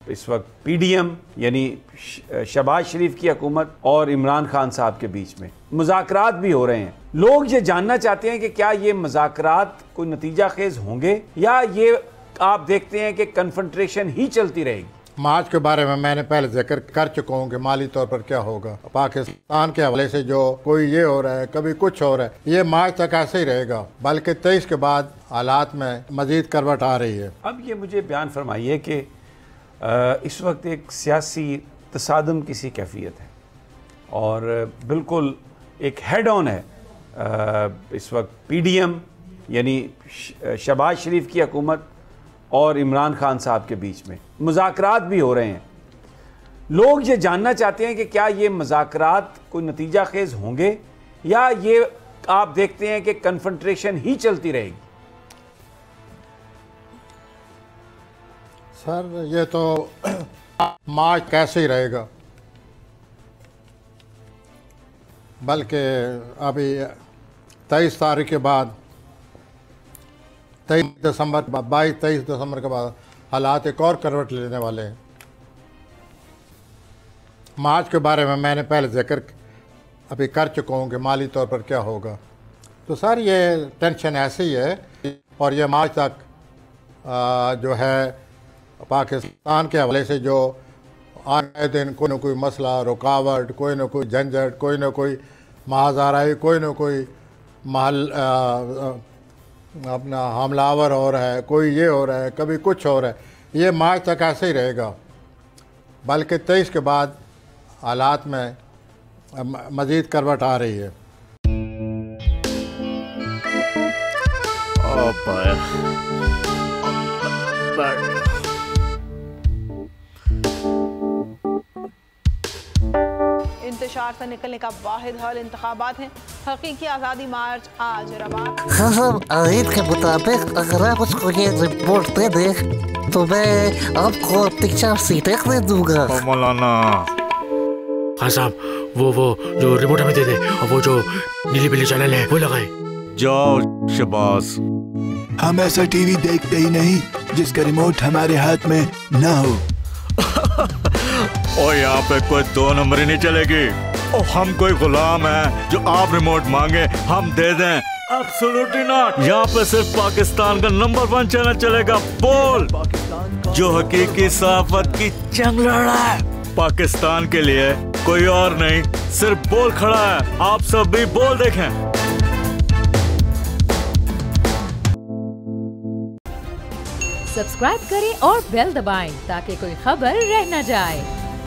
इस वक्त पीडीएम यानी शहबाज शरीफ की हुकूमत और इमरान खान साहब के बीच में मुज़ाकरात भी हो रहे हैं। लोग ये जानना चाहते हैं कि क्या ये मुज़ाकरात कोई नतीजा खेज होंगे या ये आप देखते हैं कि कन्फ्रंट्रेशन ही चलती रहेगी। मार्च के बारे में मैंने पहले जिक्र कर चुका हूँ कि माली तौर पर क्या होगा। पाकिस्तान के हवाले से जो कोई ये हो रहा है, कभी कुछ हो रहा है, ये मार्च तक ऐसे ही रहेगा, बल्कि 23 के बाद हालात में मजीद करवट आ रही है। अब ये मुझे बयान फरमाइए कि इस वक्त एक सियासी तसादम की सी कैफियत है और बिल्कुल एक हेड ऑन है इस वक्त पीडीएम यानी शहबाज शरीफ की हुकूमत और इमरान खान साहब के बीच में मुज़ाकरात भी हो रहे हैं। लोग ये जानना चाहते हैं कि क्या ये मुज़ाकरात कोई नतीजा खेज होंगे या ये आप देखते हैं कि कन्फ्रंट्रेशन ही चलती रहेगी। सर ये तो मार्च कैसे ही रहेगा, बल्कि अभी 23 तारीख के बाद 23 दिसंबर के बाद हालात एक और करवट लेने वाले हैं। मार्च के बारे में मैंने पहले जिक्र अभी कर चुका हूँ कि माली तौर पर क्या होगा। तो सर ये टेंशन ऐसे ही है और ये मार्च तक जो है पाकिस्तान के हवाले से जो आए दिन कोई ना कोई मसला, रुकावट, कोई ना कोई झंझट, कोई ना कोई महाजाराई, कोई ना कोई अपना हमलावर हो रहा है, कोई ये हो रहा है, कभी कुछ हो रहा है, ये मार्च तक ऐसे ही रहेगा, बल्कि 23 के बाद हालात में मज़ीद करवट आ रही है। इंतशार से निकलने का वाहिद हल इंतखाबात हैं। हकीकी आज़ादी मार्च आज रवा। हाँ आयत के मुताबिक अगर आप उसको ये रिपोर्ट दे दे तो मैं आपको अपनी 4 सीटें दे दूंगा। मौलाना हाँ साहब वो जो रिपोर्ट हमें दे दे और वो जो नीली पीली चैनल है वो लगाए। जाओ शबाज, हम ऐसा टीवी देखते ही नहीं जिसका रिमोट हमारे हाथ में ना हो। और यहाँ पे कोई 2 नंबर ही नहीं चलेगी। और हम कोई गुलाम है जो आप रिमोट मांगे हम दे दें? Absolutely not. यहाँ पे सिर्फ पाकिस्तान का नंबर 1 चैनल चलेगा, बोल, जो हकीकी सहाफत की जंग लड़ रहा है पाकिस्तान के लिए, कोई और नहीं, सिर्फ बोल खड़ा है। आप सब भी बोल देखें। सब्सक्राइब करें और बेल दबाएं ताकि कोई खबर रह न जाए।